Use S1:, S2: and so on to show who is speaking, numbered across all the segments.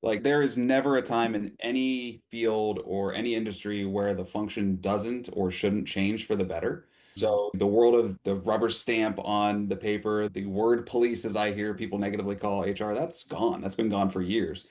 S1: Like there is never a time in any field or any industry where the function doesn't or shouldn't change for the better. So the world of the rubber stamp on the paper, the word police, as I hear people negatively call HR, that's gone. That's been gone for years.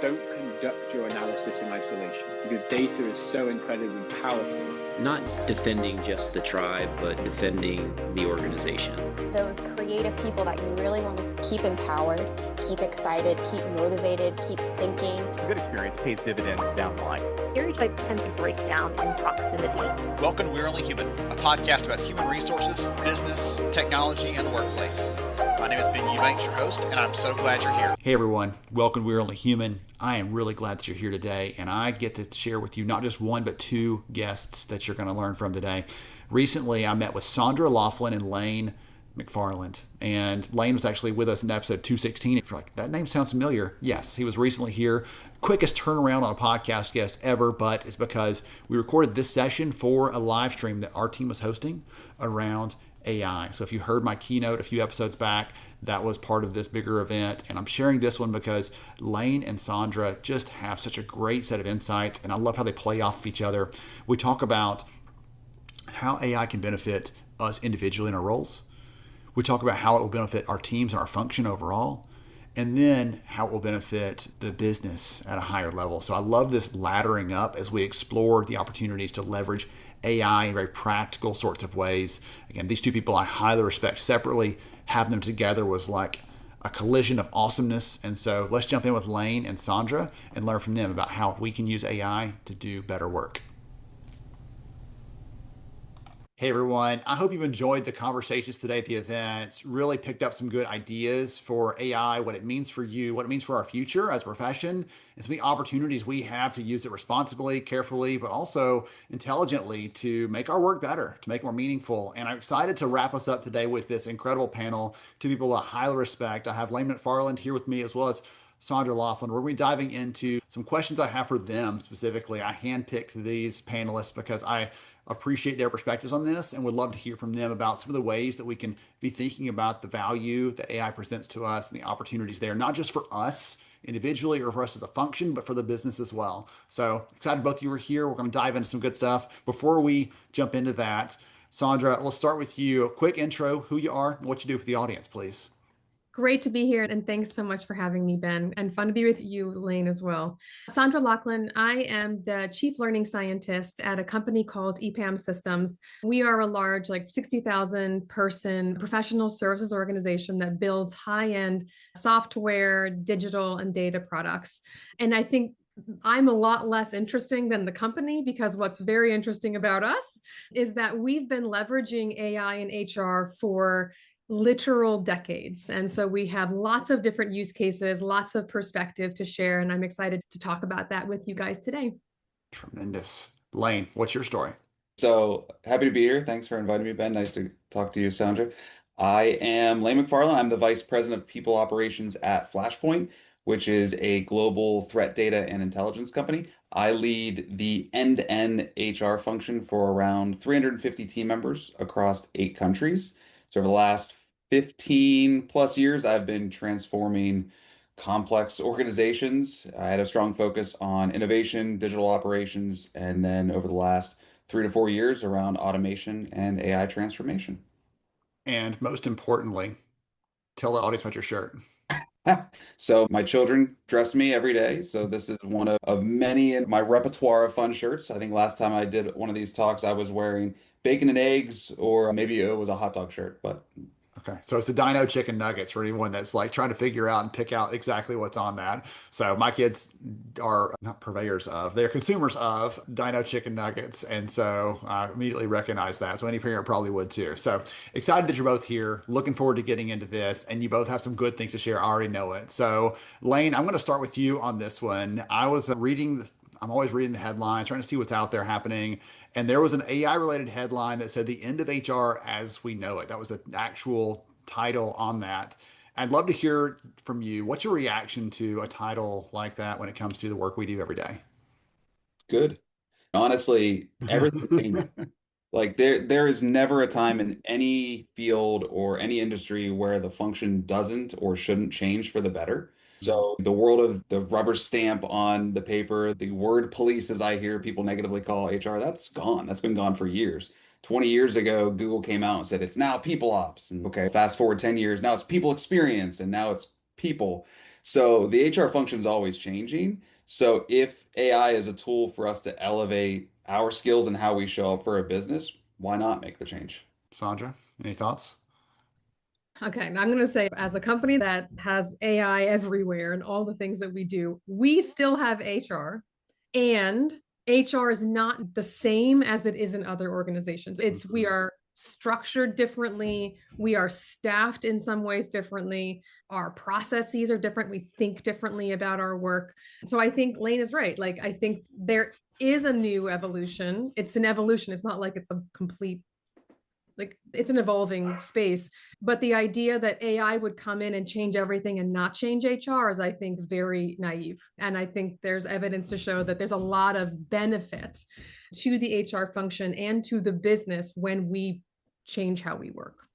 S2: Don't conduct your analysis in isolation because data is so incredibly powerful.
S3: Not defending just the tribe, but defending the organization.
S4: Those creative people that you really want to keep empowered, keep excited, keep motivated, keep thinking.
S5: A good experience pays dividends down the line.
S6: Stereotypes tend to break down in proximity.
S7: Welcome to We're Only Human, a podcast about human resources, business, technology, and the workplace. My name is Ben Eubanks, your host, and I'm so glad you're here.
S8: Hey everyone, welcome to We're Only Human. I am really glad that you're here today, and I get to share with you not just one, but two guests that you're going to learn from today. Recently, I met with Sandra Laughlin and Lane McFarland, and Lane was actually with us in episode 216. If you're like, that name sounds familiar, yes, he was recently here. Quickest turnaround on a podcast guest ever, but it's because we recorded this session for a live stream that our team was hosting around AI. So if you heard my keynote a few episodes back, that was part of this bigger event. And I'm sharing this one because Lane and Sandra just have such a great set of insights, and I love how they play off of each other. We talk about how AI can benefit us individually in our roles. We talk about how it will benefit our teams and our function overall, and then how it will benefit the business at a higher level. So I love this laddering up as we explore the opportunities to leverage AI in very practical sorts of ways. Again, these two people I highly respect separately. Having them together was like a collision of awesomeness. And so let's jump in with Lane and Sandra and learn from them about how we can use AI to do better work. Hey everyone, I hope you've enjoyed the conversations today at the event. Really picked up some good ideas for AI, what it means for you, what it means for our future as a profession, and some of the opportunities we have to use it responsibly, carefully, but also intelligently to make our work better, to make it more meaningful. And I'm excited to wrap us up today with this incredible panel, two people I highly respect. I have Lane McFarland here with me as well as Sandra Laughlin. We're going to be diving into some questions I have for them specifically. I handpicked these panelists because I appreciate their perspectives on this and would love to hear from them about some of the ways that we can be thinking about the value that AI presents to us and the opportunities there, not just for us individually or for us as a function, but for the business as well. So excited both of you are here. We're going to dive into some good stuff. Before we jump into that, Sandra, we'll start with you. A quick intro, who you are and what you do for the audience, please.
S9: Great to be here, and thanks so much for having me, Ben, and fun to be with you, Lane, as well. Sandra Laughlin, I am the Chief Learning Scientist at a company called EPAM Systems. We are a large, like 60,000 person professional services organization that builds high-end software, digital, and data products. And I think I'm a lot less interesting than the company because what's very interesting about us is that we've been leveraging AI and HR for literal decades. And so we have lots of different use cases, lots of perspective to share. And I'm excited to talk about that with you guys today.
S8: Tremendous. Lane, what's your story?
S1: So happy to be here. Thanks for inviting me, Ben. Nice to talk to you, Sandra. I am Lane McFarland. I'm the Vice President of People Operations at Flashpoint, which is a global threat data and intelligence company. I lead the end-to-end HR function for around 350 team members across 8 countries. So over the last 15 plus years, I've been transforming complex organizations. I had a strong focus on innovation, digital operations, and then over the last 3 to 4 years around automation and AI transformation.
S8: And most importantly, tell the audience about your shirt.
S1: So my children dress me every day. So this is one of many in my repertoire of fun shirts. I think last time I did one of these talks, I was wearing bacon and eggs, or maybe it was a hot dog shirt, but
S8: Okay, so it's the Dino Chicken Nuggets for anyone that's like trying to figure out and pick out exactly what's on that. So my kids are not purveyors of, they're consumers of Dino Chicken Nuggets. And so I immediately recognize that. So any parent probably would too. So excited that you're both here. Looking forward to getting into this. And you both have some good things to share. I already know it. So Lane, I'm going to start with you on this one. I'm always reading the headlines, trying to see what's out there happening. And there was an AI related headline that said the end of HR as we know it. That was the actual title on that. I'd love to hear from you. What's your reaction to a title like that when it comes to the work we do every day?
S1: good. Honestly, everything's changing. Like there is never a time in any field or any industry where the function doesn't or shouldn't change for the better. So the world of the rubber stamp on the paper, the word police, as I hear people negatively call HR, that's gone. That's been gone for years. 20 years ago, Google came out and said it's now people ops. And okay, fast forward 10 years, now it's people experience and now it's people. So the HR function is always changing. So if AI is a tool for us to elevate our skills and how we show up for a business, why not make the change?
S8: Sandra, any thoughts?
S9: Okay, and I'm going to say, as a company that has AI everywhere and all the things that we do, we still have HR, and HR is not the same as it is in other organizations. We are structured differently, we are staffed in some ways differently, our processes are different, we think differently about our work. So I think Lane is right. Like, I think there is a new evolution. It's an evolution. It's not like it's a complete, like, it's an evolving space, but the idea that AI would come in and change everything and not change HR is, I think, very naive. And I think there's evidence to show that there's a lot of benefit to the HR function and to the business when we change how we work.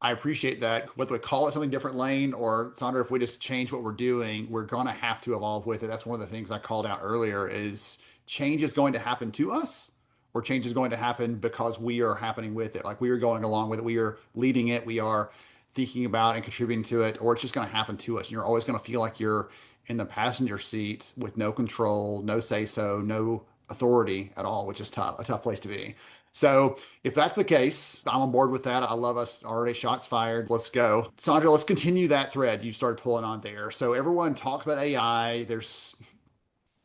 S8: I appreciate that. Whether we call it something different, Lane, or Sandra, if we just change what we're doing, we're going to have to evolve with it. That's one of the things I called out earlier is change is going to happen to us, or change is going to happen because we are happening with it. Like we are going along with it. We are leading it. We are thinking about and contributing to it, or it's just going to happen to us. And you're always going to feel like you're in the passenger seat with no control, no say so, no authority at all, which is tough, a tough place to be. So if that's the case, I'm on board with that. I love us already. Shots fired. Let's go. Sandra, let's continue that thread you started pulling on there. So everyone talks about AI.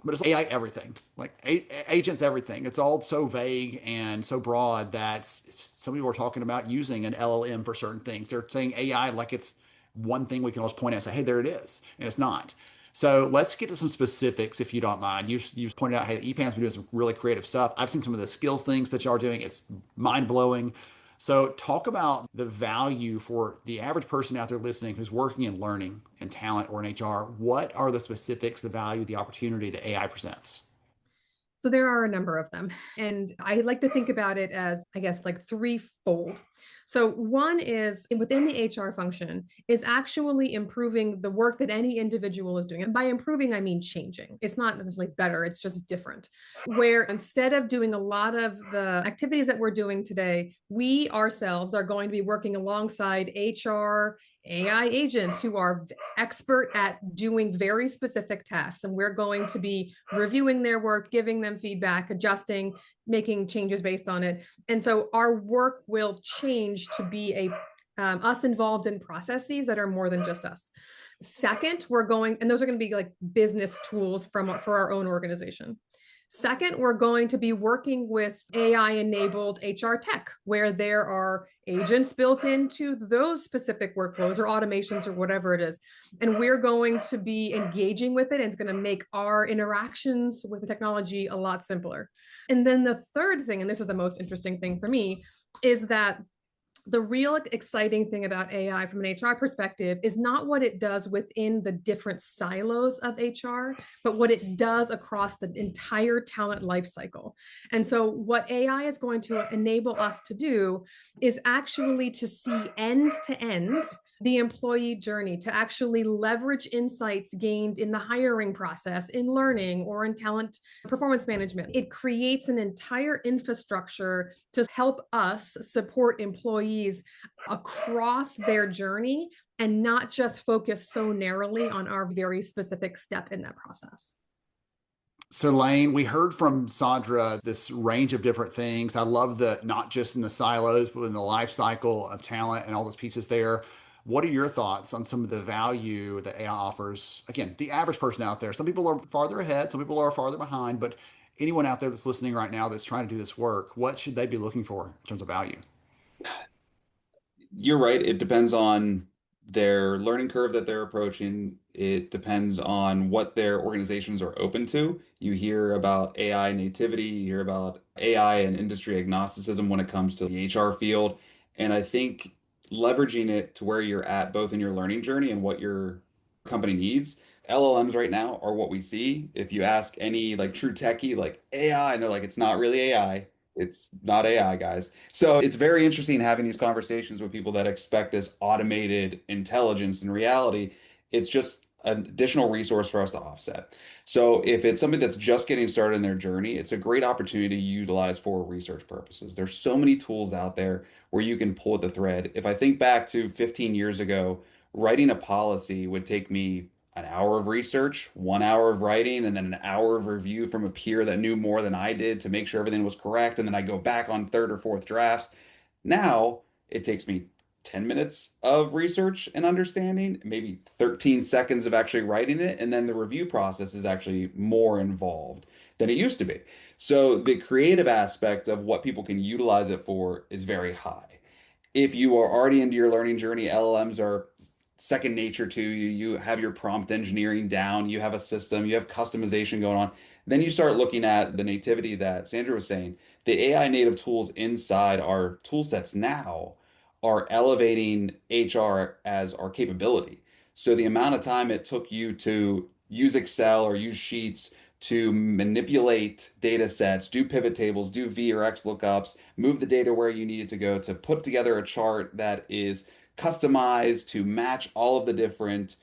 S8: But it's AI everything, like agents everything. It's all so vague and so broad that some people are talking about using an LLM for certain things. They're saying AI like it's one thing we can always point at and say, hey, there it is. And it's not. So let's get to some specifics if you don't mind. You pointed out, hey, EPAM's been doing some really creative stuff. I've seen some of the skills things that y'all are doing. It's mind blowing. So talk about the value for the average person out there listening who's working in learning and talent or in HR. What are the specifics, the value, the opportunity that AI presents?
S9: So there are a number of them. And I like to think about it as, I guess, like threefold. So one is within the HR function is actually improving the work that any individual is doing. And by improving, I mean changing. It's not necessarily better, it's just different. Where instead of doing a lot of the activities that we're doing today, we ourselves are going to be working alongside HR, AI agents who are expert at doing very specific tasks. And we're going to be reviewing their work, giving them feedback, adjusting, making changes based on it. And so our work will change to be us involved in processes that are more than just us. Second, we're going, and those are going to be like business tools for our own organization. Second, we're going to be working with AI-enabled HR tech, where there are agents built into those specific workflows or automations or whatever it is. And we're going to be engaging with it, and it's going to make our interactions with the technology a lot simpler. And then the third thing, and this is the most interesting thing for me, is that the real exciting thing about AI from an HR perspective is not what it does within the different silos of HR, but what it does across the entire talent lifecycle. And so what AI is going to enable us to do is actually to see end to end the employee journey, to actually leverage insights gained in the hiring process, in learning, or in talent performance management. It creates an entire infrastructure to help us support employees across their journey and not just focus so narrowly on our very specific step in that process.
S8: So Lane, we heard from Sandra this range of different things. I love the not just in the silos, but in the life cycle of talent and all those pieces there. What are your thoughts on some of the value that AI offers? Again, the average person out there. Some people are farther ahead, some people are farther behind, but anyone out there that's listening right now that's trying to do this work, what should they be looking for in terms of value?
S1: You're right. It depends on their learning curve that they're approaching. It depends on what their organizations are open to. You hear about AI nativity, you hear about AI and industry agnosticism when it comes to the HR field. And I think leveraging it to where you're at, both in your learning journey and what your company needs. LLMs right now are what we see. If you ask any like true techie, like AI, and they're like, it's not really AI. It's not AI, guys. So it's very interesting having these conversations with people that expect this automated intelligence. In reality, it's just an additional resource for us to offset. So if it's somebody that's just getting started in their journey, it's a great opportunity to utilize for research purposes. There's so many tools out there where you can pull at the thread. If I think back to 15 years ago, writing a policy would take me an hour of research, 1 hour of writing, and then an hour of review from a peer that knew more than I did to make sure everything was correct. And then I go back on third or fourth drafts. Now it takes me 10 minutes of research and understanding, maybe 13 seconds of actually writing it, and then the review process is actually more involved than it used to be. So the creative aspect of what people can utilize it for is very high. If you are already into your learning journey, LLMs are second nature to you. You have your prompt engineering down, you have a system, you have customization going on. Then you start looking at the nativity that Sandra was saying. The AI native tools inside our tool sets now are elevating HR as our capability. So the amount of time it took you to use Excel or use Sheets to manipulate data sets, do pivot tables, do V or X lookups, move the data where you need it to go, to put together a chart that is customized to match all of the different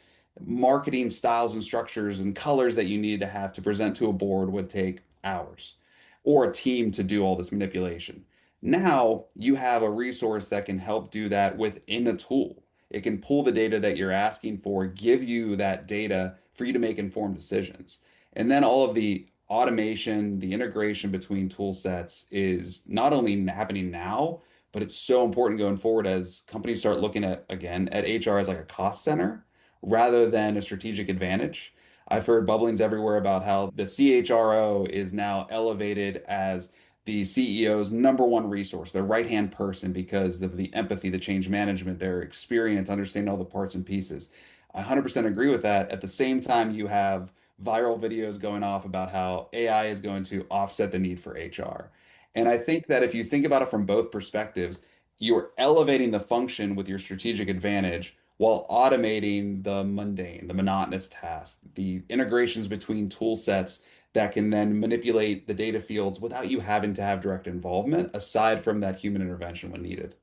S1: marketing styles and structures and colors that you need to have to present to a board would take hours, or a team to do all this manipulation. Now you have a resource that can help do that within a tool. It can pull the data that you're asking for, give you that data for you to make informed decisions. And then all of the automation, the integration between tool sets is not only happening now, but it's so important going forward as companies start looking at, again, at HR as like a cost center rather than a strategic advantage. I've heard bubblings everywhere about how the CHRO is now elevated as the CEO's number one resource, their right-hand person, because of the empathy, the change management, their experience, understanding all the parts and pieces. I 100% agree with that. At the same time, you have viral videos going off about how AI is going to offset the need for HR. And I think that if you think about it from both perspectives, you're elevating the function with your strategic advantage while automating the mundane, the monotonous tasks, the integrations between tool sets that can then manipulate the data fields without you having to have direct involvement, aside from that human intervention when needed.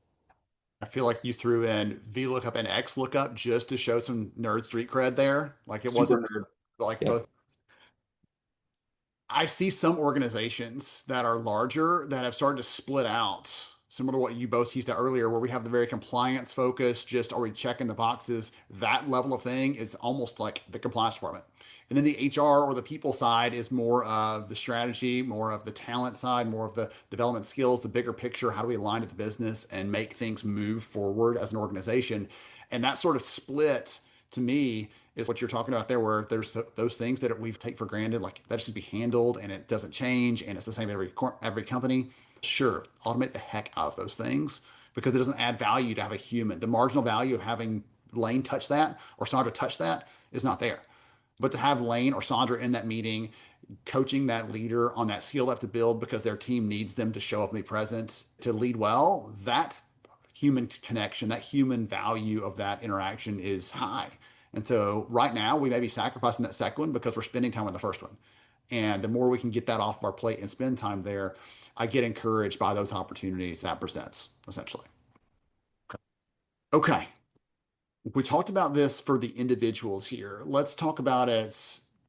S8: I feel like you threw in VLOOKUP and XLOOKUP just to show some nerd street cred there. Like it
S1: Super
S8: wasn't
S1: nerd.
S8: like
S1: Yep.
S8: both. I see some organizations that are larger that have started to split out, similar to what you both used to earlier, where we have the very compliance focus, just are we checking the boxes? That level of thing is almost like the compliance department. And then the HR or the people side is more of the strategy, more of the talent side, more of the development skills, the bigger picture. How do we align to the business and make things move forward as an organization? And that sort of split to me is what you're talking about there, where there's those things that we take for granted, like that should be handled and it doesn't change and it's the same at every company. Sure, automate the heck out of those things because it doesn't add value to have a human. The marginal value of having Lane touch that or Sandra touch that is not there. But to have Lane or Sandra in that meeting, coaching that leader on that skill they have to build because their team needs them to show up and be present to lead well, that human connection, that human value of that interaction is high. And so right now we may be sacrificing that second one because we're spending time on the first one. And the more we can get that off our plate and spend time there, I get encouraged by those opportunities that presents essentially. Okay. We talked about this for the individuals here. Let's talk about it.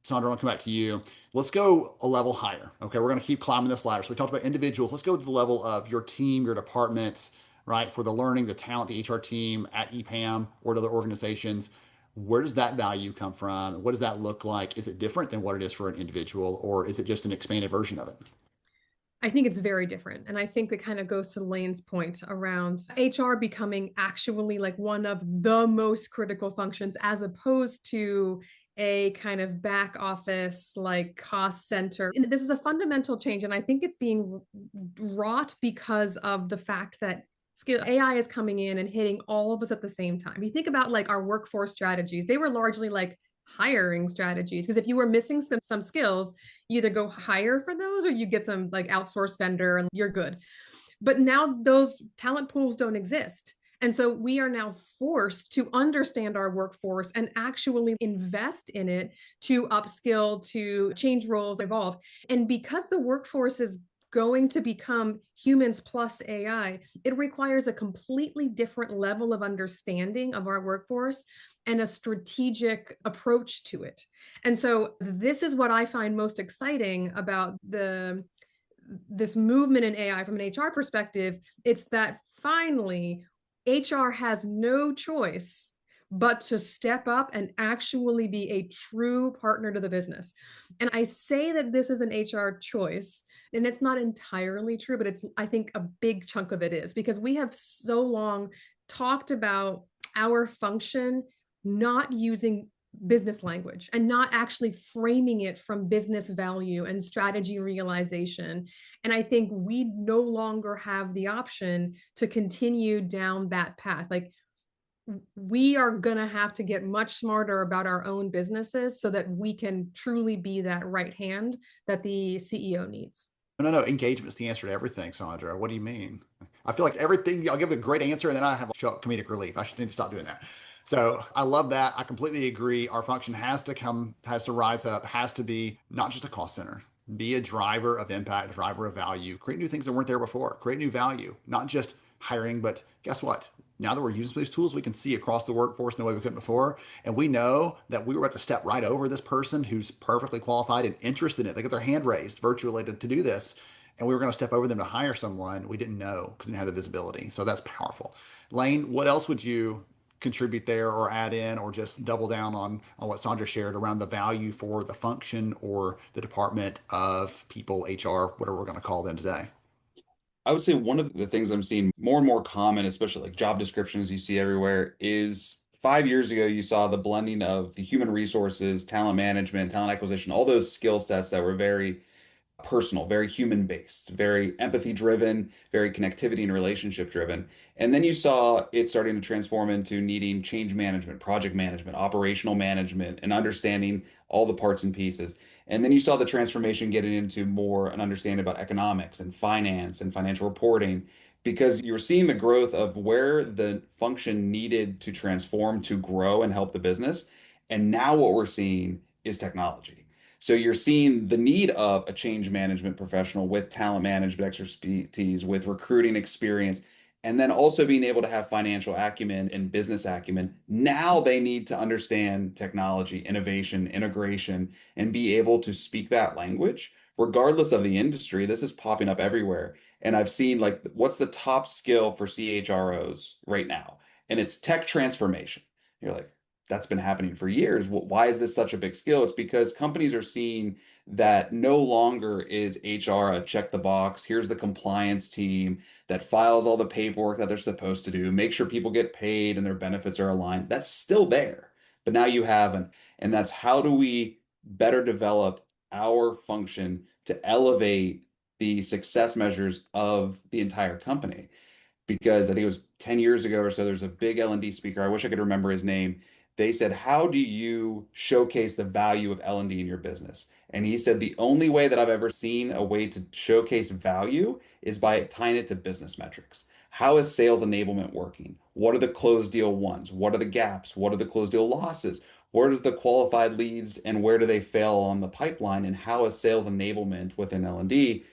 S8: Sandra, I'll come back to you. Let's go a level higher. Okay. We're going to keep climbing this ladder. So we talked about individuals. Let's go to the level of your team, your departments, right? For the learning, the talent, the HR team at EPAM or to other organizations. Where does that value come from? What does that look like? Is it different than what it is for an individual, or is it just an expanded version of it?
S9: I think it's very different. And I think that kind of goes to Lane's point around HR becoming actually like one of the most critical functions as opposed to a kind of back office like cost center. And this is a fundamental change. And I think it's being wrought because of the fact that skill AI is coming in and hitting all of us at the same time. You think about like our workforce strategies, they were largely like hiring strategies because if you were missing some skills, you either go hire for those or you get some like outsourced vendor and you're good. But now those talent pools don't exist. And so we are now forced to understand our workforce and actually invest in it to upskill, to change roles, evolve. And because the workforce is going to become humans plus AI, it requires a completely different level of understanding of our workforce and a strategic approach to it. And so this is what I find most exciting about this movement in AI from an HR perspective. It's that finally HR has no choice but to step up and actually be a true partner to the business. And I say that this is an HR choice, and it's not entirely true, but it's, I think, a big chunk of it is, because we have so long talked about our function not using business language and not actually framing it from business value and strategy realization. And I think we no longer have the option to continue down that path. Like, we are going to have to get much smarter about our own businesses so that we can truly be that right hand that the CEO needs.
S8: No. Engagement's the answer to everything, Sandra. What do you mean? I feel like everything, I'll give a great answer and then I have a comedic relief. I should need to stop doing that. So I love that. I completely agree. Our function has to rise up, has to be not just a cost center, be a driver of impact, a driver of value, create new things that weren't there before, create new value, not just hiring, but guess what? Now that we're using these tools, we can see across the workforce in a way we couldn't before. And we know that we were about to step right over this person who's perfectly qualified and interested in it. They got their hand raised virtually to do this. And we were going to step over them to hire someone we didn't know because we didn't have the visibility. So that's powerful. Lane, what else would you contribute there or add in or just double down on what Sandra shared around the value for the function or the department of people, HR, whatever we're going to call them today?
S1: I would say one of the things I'm seeing more and more common, especially like job descriptions you see everywhere, is 5 years ago you saw the blending of the human resources, talent management, talent acquisition, all those skill sets that were very personal, very human based, very empathy driven, very connectivity and relationship driven. And then you saw it starting to transform into needing change management, project management, operational management, and understanding all the parts and pieces. And then you saw the transformation getting into more an understanding about economics and finance and financial reporting because you were seeing the growth of where the function needed to transform to grow and help the business. And now what we're seeing is technology. So you're seeing the need of a change management professional with talent management expertise, with recruiting experience, and then also being able to have financial acumen and business acumen. Now they need to understand technology, innovation, integration, and be able to speak that language, regardless of the industry. This is popping up everywhere. And I've seen like what's the top skill for CHROs right now? And it's tech transformation. You're like, that's been happening for years. Why is this such a big skill? It's because companies are seeing that no longer is HR a check the box. Here's the compliance team that files all the paperwork that they're supposed to do, make sure people get paid and their benefits are aligned. That's still there. But now you have and that's how do we better develop our function to elevate the success measures of the entire company? Because I think it was 10 years ago or so, there's a big L&D speaker. I wish I could remember his name. They said, how do you showcase the value of L&D in your business? And he said, the only way that I've ever seen a way to showcase value is by tying it to business metrics. How is sales enablement working? What are the closed deal ones? What are the gaps? What are the closed deal losses? Where does the qualified leads and where do they fail on the pipeline? And how is sales enablement within L&D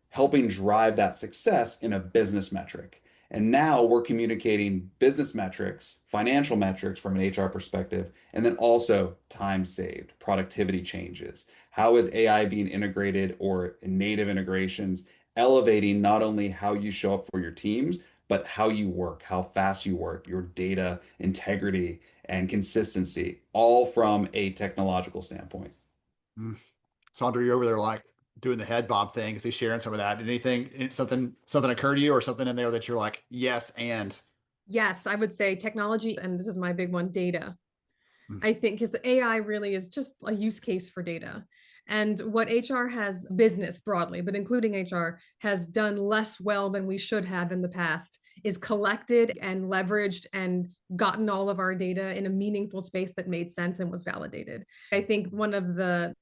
S1: helping drive that success in a business metric? And now we're communicating business metrics, financial metrics from an HR perspective, and then also time saved, productivity changes. How is AI being integrated or native integrations elevating not only how you show up for your teams, but how you work, how fast you work, your data integrity and consistency, all from a technological standpoint.
S8: Mm. Sandra, you're over there like doing the head bob thing. Is he sharing some of that? Did anything, something occur to you or something in there that you're like, yes, and
S9: Yes, I would say technology, and this is my big one, data.
S8: mm,
S9: I think because AI really is just a use case for data. And what HR has, business broadly, but including HR, has done less well than we should have in the past is collected and leveraged and gotten all of our data in a meaningful space that made sense and was validated. I think one of the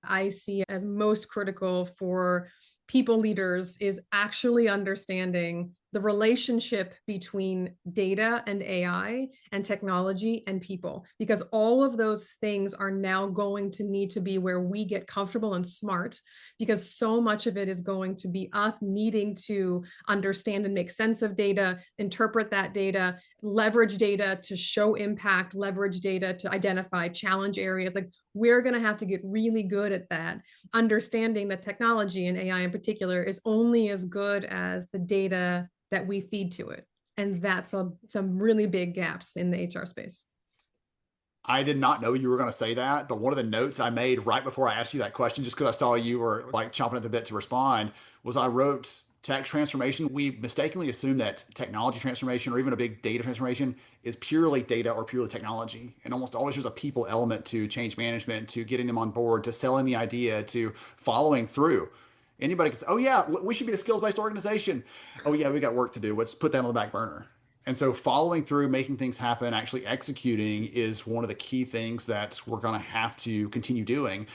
S9: I see as most critical for people leaders is actually understanding the relationship between data and AI and technology and people, because all of those things are now going to need to be where we get comfortable and smart, because so much of it is going to be us needing to understand and make sense of data, interpret that data, leverage data to show impact, leverage data to identify challenge areas. Like, we're going to have to get really good at that, understanding that technology and AI in particular is only as good as the data that we feed to it. And that's some really big gaps in the HR space.
S8: I did not know you were going to say that, but one of the notes I made right before I asked you that question, just because I saw you were like chomping at the bit to respond, was I wrote tech transformation. We mistakenly assume that technology transformation or even a big data transformation is purely data or purely technology. And almost always there's a people element to change management, to getting them on board, to selling the idea, to following through. Anybody can say, oh, yeah, we should be a skills based organization. Oh, yeah, we got work to do. Let's put that on the back burner. And so following through, making things happen, actually executing is one of the key things that we're going to have to continue doing.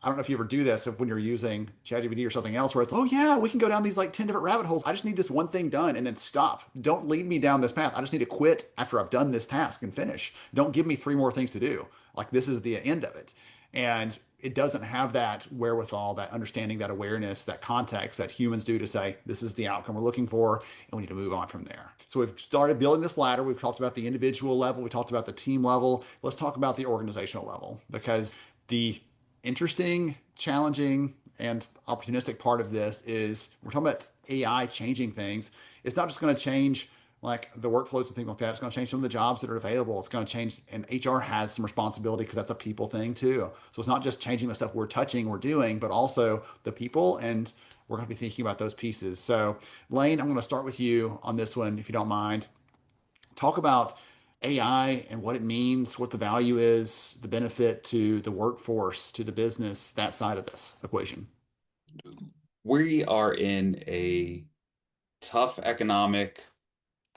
S8: I don't know if you ever do this if when you're using ChatGPT or something else where it's, oh yeah, we can go down these like 10 different rabbit holes. I just need this one thing done and then stop. Don't lead me down this path. I just need to quit after I've done this task and finish. Don't give me three more things to do. Like this is the end of it. And it doesn't have that wherewithal, that understanding, that awareness, that context that humans do to say, this is the outcome we're looking for, and we need to move on from there. So we've started building this ladder. We've talked about the individual level. We talked about the team level. Let's talk about the organizational level, because the interesting, challenging, and opportunistic part of this is we're talking about AI changing things. It's not just going to change like the workflows and things like that. It's going to change some of the jobs that are available. It's going to change, and HR has some responsibility because that's a people thing too. So it's not just changing the stuff we're touching, we're doing, but also the people, and we're going to be thinking about those pieces. So Lane, I'm going to start with you on this one, if you don't mind. Talk about AI and what it means, what the value is, the benefit to the workforce, to the business, that side of this equation.
S1: We are in a tough economic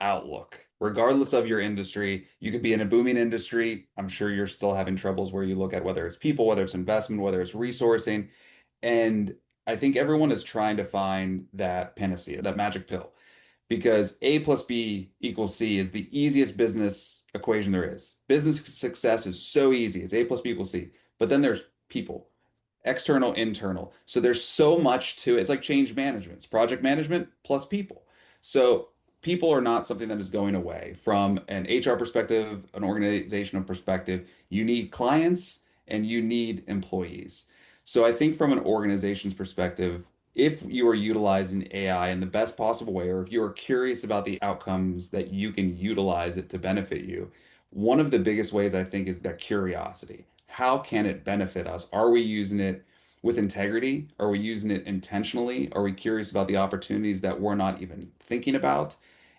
S1: outlook. Regardless of your industry, you could be in a booming industry. I'm sure you're still having troubles where you look at whether it's people, whether it's investment, whether it's resourcing. And I think everyone is trying to find that panacea, that magic pill, because A plus B equals C is the easiest business equation there is. Business success is so easy. It's A plus B equals C. But then there's people, external, internal. So there's so much to it. It's like change management. It's project management plus people. So people are not something that is going away from an HR perspective, an organizational perspective. You need clients and you need employees. So I think from an organization's perspective, if you are utilizing AI in the best possible way, or if you are curious about the outcomes that you can utilize it to benefit you, one of the biggest ways I think is that curiosity. How can it benefit us? Are we using it with integrity? Are we using it intentionally? Are we curious about the opportunities that we're not even thinking about?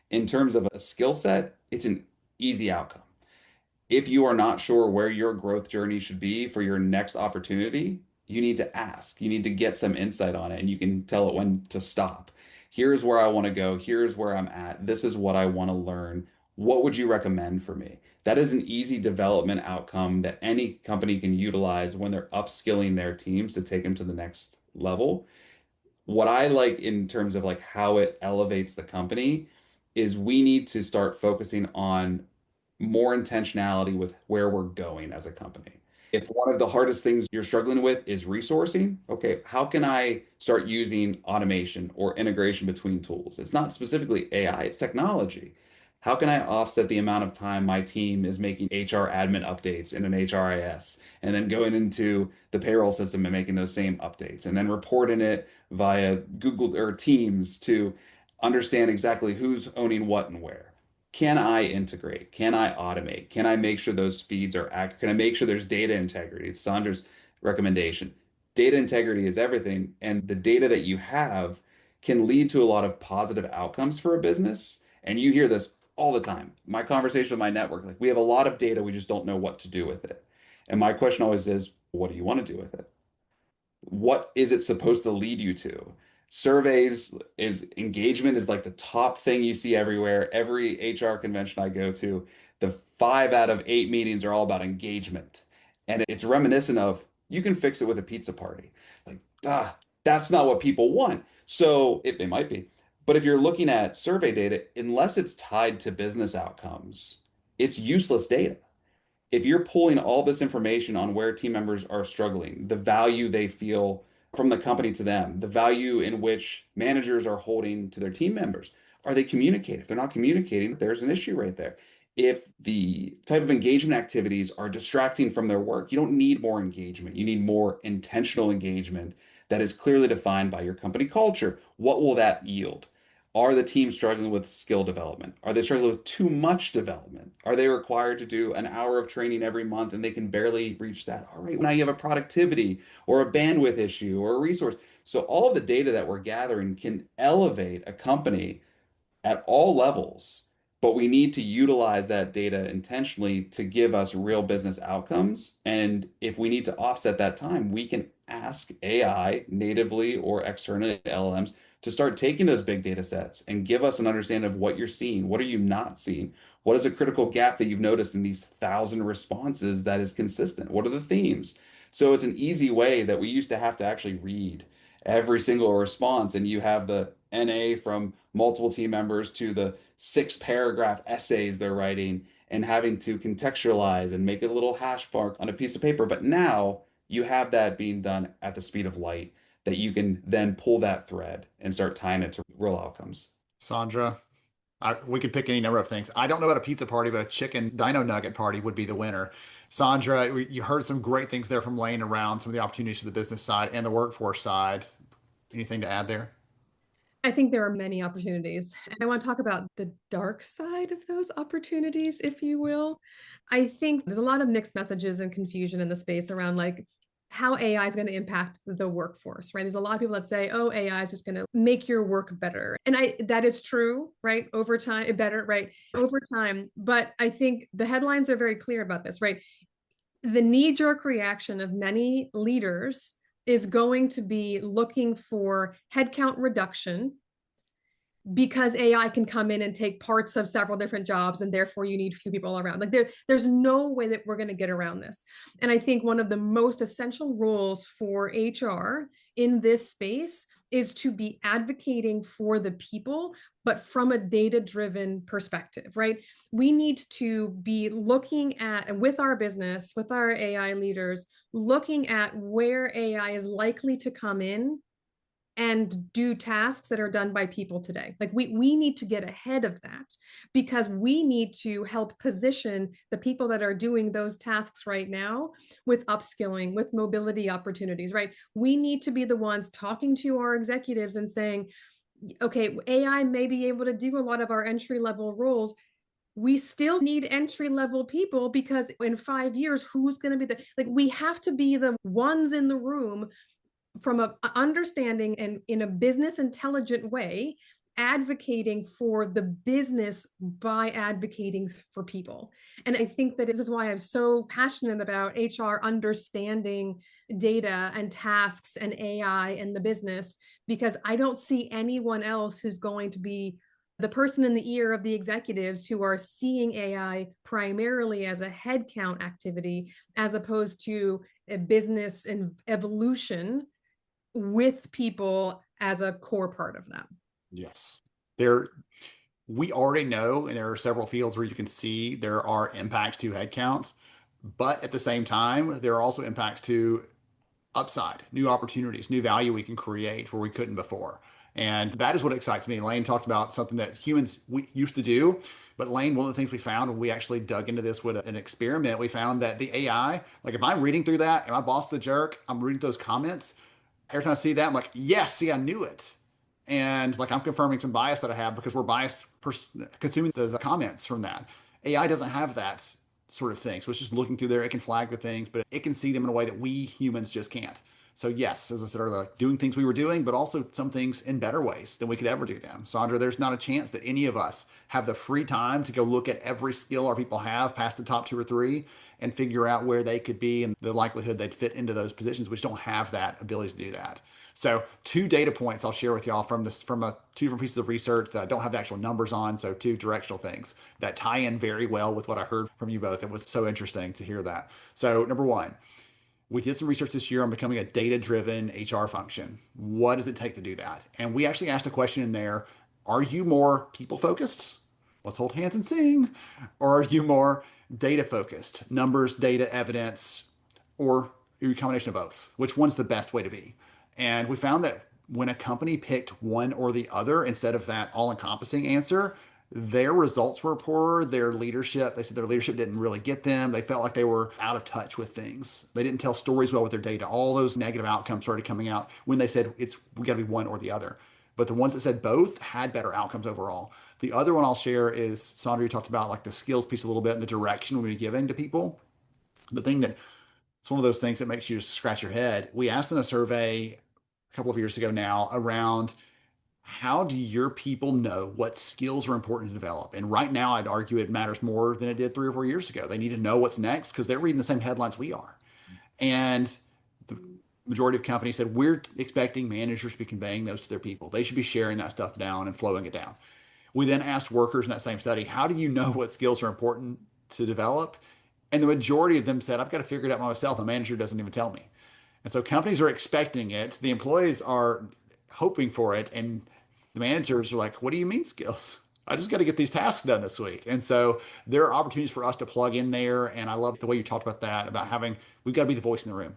S1: In terms of a skill set, it's an easy outcome. If you are not sure where your growth journey should be for your next opportunity, you need to ask. You need to get some insight on it, and you can tell it when to stop. Here's where I want to go. Here's where I'm at. This is what I want to learn. What would you recommend for me? That is an easy development outcome that any company can utilize when they're upskilling their teams to take them to the next level. What I like in terms of like how it elevates the company is we need to start focusing on more intentionality with where we're going as a company. If one of the hardest things you're struggling with is resourcing, okay, how can I start using automation or integration between tools? It's not specifically AI, it's technology. How can I offset the amount of time my team is making HR admin updates in an HRIS and then going into the payroll system and making those same updates and then reporting it via Google or Teams to understand exactly who's owning what and where? Can I integrate? Can I automate? Can I make sure those feeds are accurate? Can I make sure there's data integrity? It's Sandra's recommendation. Data integrity is everything, and the data that you have can lead to a lot of positive outcomes for a business. And you hear this all the time. My conversation with my network, like we have a lot of data, we just don't know what to do with it. And my question always is, what do you want to do with it? What is it supposed to lead you to? Surveys is engagement is like the top thing you see everywhere. Every HR convention I go to, the 5 out of 8 meetings are all about engagement. And it's reminiscent of you can fix it with a pizza party. Like, that's not what people want. So it might be. But if you're looking at survey data, unless it's tied to business outcomes, it's useless data. If you're pulling all this information on where team members are struggling, the value they feel from the company to them, the value in which managers are holding to their team members, are they communicating? If they're not communicating, there's an issue right there. If the type of engagement activities are distracting from their work, you don't need more engagement. You need more intentional engagement that is clearly defined by your company culture. What will that yield? Are the teams struggling with skill development? Are they struggling with too much development? Are they required to do an hour of training every month and they can barely reach that? All right, now you have a productivity or a bandwidth issue or a resource. So all of the data that we're gathering can elevate a company at all levels, but we need to utilize that data intentionally to give us real business outcomes. And if we need to offset that time, we can ask AI natively or externally LLMs to start taking those big data sets and give us an understanding of what you're seeing. What are you not seeing? What is a critical gap that you've noticed in these 1,000 responses that is consistent? What are the themes? So it's an easy way that we used to have to actually read every single response, and you have the NA from multiple team members to the 6 paragraph essays they're writing and having to contextualize and make a little hash mark on a piece of paper. But now you have that being done at the speed of light that you can then pull that thread and start tying it to real outcomes.
S8: Sandra, we could pick any number of things. I don't know about a pizza party, but a chicken dino nugget party would be the winner. Sandra, you heard some great things there from Lane around some of the opportunities for the business side and the workforce side. Anything to add there?
S9: I think there are many opportunities. And I want to talk about the dark side of those opportunities, if you will. I think there's a lot of mixed messages and confusion in the space around like how AI is going to impact the workforce, right? There's a lot of people that say, oh, AI is just going to make your work better. And that is true, right? Over time, better, right? Over time. But I think the headlines are very clear about this, right? The knee-jerk reaction of many leaders is going to be looking for headcount reduction because AI can come in and take parts of several different jobs, and therefore you need few people around. Like there's no way that we're going to get around this. And I think one of the most essential roles for HR in this space is to be advocating for the people, but from a data-driven perspective, right? We need to be looking at, with our business, with our AI leaders, looking at where AI is likely to come in and do tasks that are done by people today. Like we need to get ahead of that because we need to help position the people that are doing those tasks right now with upskilling, with mobility opportunities, right? We need to be the ones talking to our executives and saying, okay, AI may be able to do a lot of our entry level roles. We still need entry level people because in 5 years, who's going to be like, we have to be the ones in the room from a understanding and in a business intelligent way, advocating for the business by advocating for people. And I think that this is why I'm so passionate about HR understanding data and tasks and AI and the business, because I don't see anyone else who's going to be the person in the ear of the executives who are seeing AI primarily as a headcount activity, as opposed to a business and evolution with people as a core part of that.
S8: Yes. We already know, and there are several fields where you can see there are impacts to headcounts, but at the same time, there are also impacts to upside, new opportunities, new value we can create where we couldn't before. And that is what excites me. Lane talked about something that humans we used to do, but Lane, one of the things we found when we actually dug into this with an experiment, we found that the AI, like if I'm reading through that and my boss is the jerk, I'm reading those comments. Every time I see that, I'm like, yes, see, I knew it. And like I'm confirming some bias that I have because we're biased consuming those comments from that. AI doesn't have that sort of thing. So it's just looking through there. It can flag the things, but it can see them in a way that we humans just can't. So yes, as I said earlier, like doing things we were doing, but also some things in better ways than we could ever do them. Sandra, there's not a chance that any of us have the free time to go look at every skill our people have past the top 2 or 3 and figure out where they could be and the likelihood they'd fit into those positions, which don't have that ability to do that. So 2 data points I'll share with y'all from 2 different pieces of research that I don't have the actual numbers on. So 2 directional things that tie in very well with what I heard from you both. It was so interesting to hear that. So number 1, we did some research this year on becoming a data-driven HR function. What does it take to do that? And we actually asked a question in there. Are you more people focused? Let's hold hands and sing. Or are you more data focused? Numbers, data, evidence, or a combination of both? Which one's the best way to be? And we found that when a company picked one or the other instead of that all encompassing answer, their results were poor. Their leadership, they said their leadership didn't really get them. They felt like they were out of touch with things. They didn't tell stories well with their data. All those negative outcomes started coming out when they said we got to be one or the other. But the ones that said both had better outcomes overall. The other one I'll share is Sandra, you talked about like the skills piece a little bit and the direction we're giving to people. The thing that it's one of those things that makes you just scratch your head. We asked in a survey a couple of years ago now around how do your people know what skills are important to develop? And right now, I'd argue it matters more than it did 3 or 4 years ago. They need to know what's next because they're reading the same headlines we are. And the majority of companies said, we're expecting managers to be conveying those to their people. They should be sharing that stuff down and flowing it down. We then asked workers in that same study, how do you know what skills are important to develop? And the majority of them said, I've got to figure it out myself. A manager doesn't even tell me. And so companies are expecting it. The employees are hoping for it. And the managers are like, what do you mean skills? I just got to get these tasks done this week. And so there are opportunities for us to plug in there. And I love the way you talked about that, about having, we've got to be the voice in the room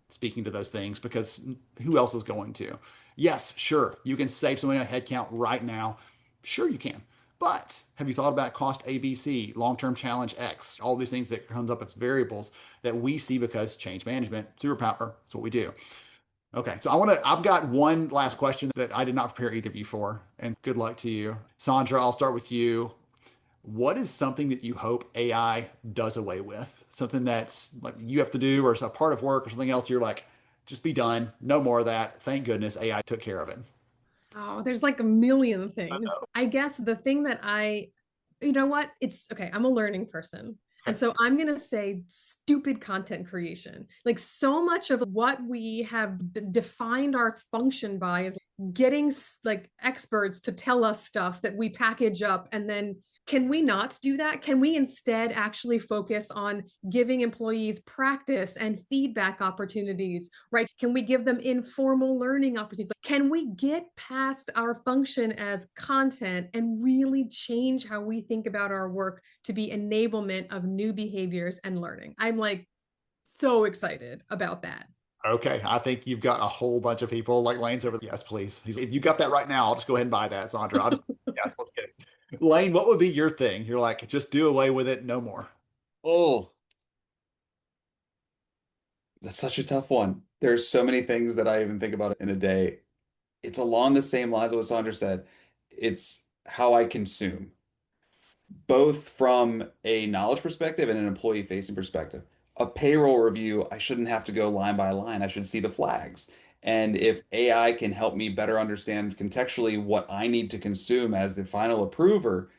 S8: speaking to those things because who else is going to? Yes, sure, you can save somebody on headcount right now. Sure, you can. But have you thought about cost ABC, long-term challenge X, all these things that comes up as variables that we see because change management, superpower, that's what we do. Okay, so I've got one last question that I did not prepare either of you for, and good luck to you. Sandra, I'll start with you. What is something that you hope AI does away with? Something that's like you have to do or it's a part of work or something else you're like, just be done. No more of that. Thank goodness AI took care of it.
S9: Oh, there's like a million things. I guess the thing that you know what? It's okay. I'm a learning person. And so I'm going to say stupid content creation. Like so much of what we have defined our function by is getting like experts to tell us stuff that we package up and then can we not do that? Can we instead actually focus on giving employees practice and feedback opportunities, right? Can we give them informal learning opportunities? Can we get past our function as content and really change how we think about our work to be enablement of new behaviors and learning? I'm like so excited about that.
S8: Okay, I think you've got a whole bunch of people like Lane's over. Yes, please. If you got that right now, I'll just go ahead and buy that, Sandra. I'll just yes, let's get it. Lane, what would be your thing? You're like, just do away with it, no more.
S1: Oh, that's such a tough one. There's so many things that I even think about in a day. It's along the same lines of what Sandra said. It's how I consume, both from a knowledge perspective and an employee facing perspective. A payroll review, I shouldn't have to go line by line. I should see the flags. And if AI can help me better understand contextually what I need to consume as the final approver,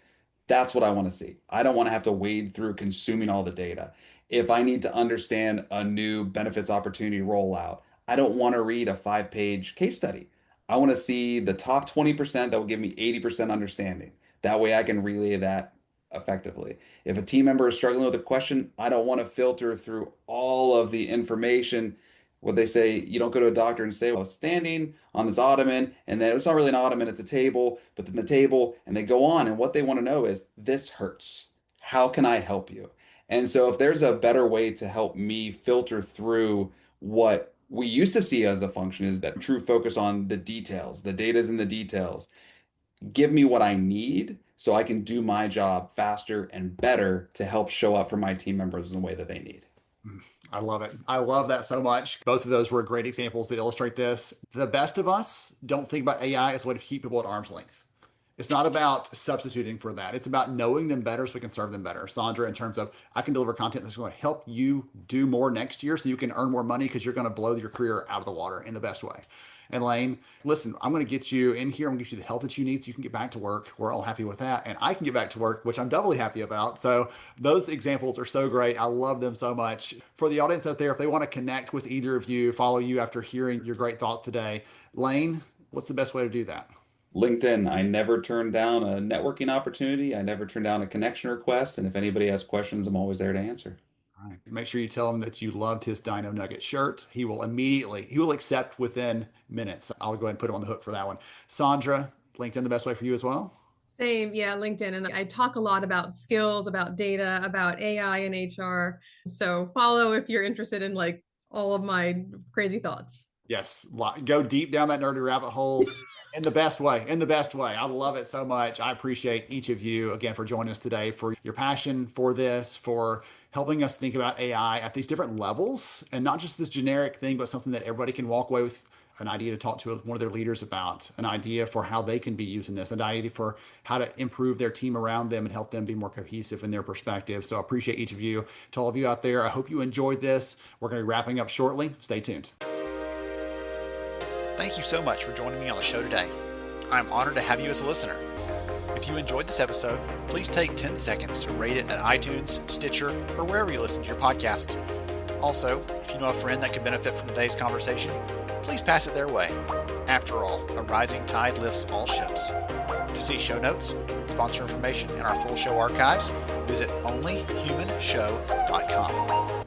S1: that's what I want to see. I don't want to have to wade through consuming all the data. If I need to understand a new benefits opportunity rollout, I don't want to read a 5 page case study. I want to see the top 20% that will give me 80% understanding. That way I can relay that effectively. If a team member is struggling with a question, I don't want to filter through all of the information. What they say, you don't go to a doctor and say, well, I was standing on this ottoman, and then it's not really an ottoman, it's a table, but then the table, and they go on. And what they want to know is, this hurts. How can I help you? And so, if there's a better way to help me filter through what we used to see as a function, is that true focus on the details, the data's in the details. Give me what I need so I can do my job faster and better to help show up for my team members in the way that they need.
S8: I love it. I love that so much. Both of those were great examples that illustrate this. The best of us don't think about AI as a way to keep people at arm's length. It's not about substituting for that. It's about knowing them better so we can serve them better. Sandra, in terms of I can deliver content that's going to help you do more next year so you can earn more money because you're going to blow your career out of the water in the best way. And Lane, listen, I'm going to get you in here. I'm going to get you the help that you need so you can get back to work. We're all happy with that. And I can get back to work, which I'm doubly happy about. So those examples are so great. I love them so much. For the audience out there, if they want to connect with either of you, follow you after hearing your great thoughts today, Lane, what's the best way to do that?
S1: LinkedIn, I never turn down a networking opportunity. I never turn down a connection request. And if anybody has questions, I'm always there to answer.
S8: All right. Make sure you tell him that you loved his Dino Nugget shirt. He will accept within minutes. I'll go ahead and put him on the hook for that one. Sandra, LinkedIn the best way for you as well?
S9: Same, yeah, LinkedIn. And I talk a lot about skills, about data, about AI and HR. So follow if you're interested in like all of my crazy thoughts.
S8: Yes, go deep down that nerdy rabbit hole in the best way, in the best way. I love it so much. I appreciate each of you again for joining us today, for your passion for this, for helping us think about AI at these different levels and not just this generic thing, but something that everybody can walk away with an idea to talk to one of their leaders about, an idea for how they can be using this, an idea for how to improve their team around them and help them be more cohesive in their perspective. So I appreciate each of you. To all of you out there, I hope you enjoyed this. We're going to be wrapping up shortly. Stay tuned.
S7: Thank you so much for joining me on the show today. I'm honored to have you as a listener. If you enjoyed this episode, please take 10 seconds to rate it at iTunes, Stitcher, or wherever you listen to your podcast. Also, if you know a friend that could benefit from today's conversation, please pass it their way. After all, a rising tide lifts all ships. To see show notes, sponsor information, and our full show archives, visit onlyhumanshow.com.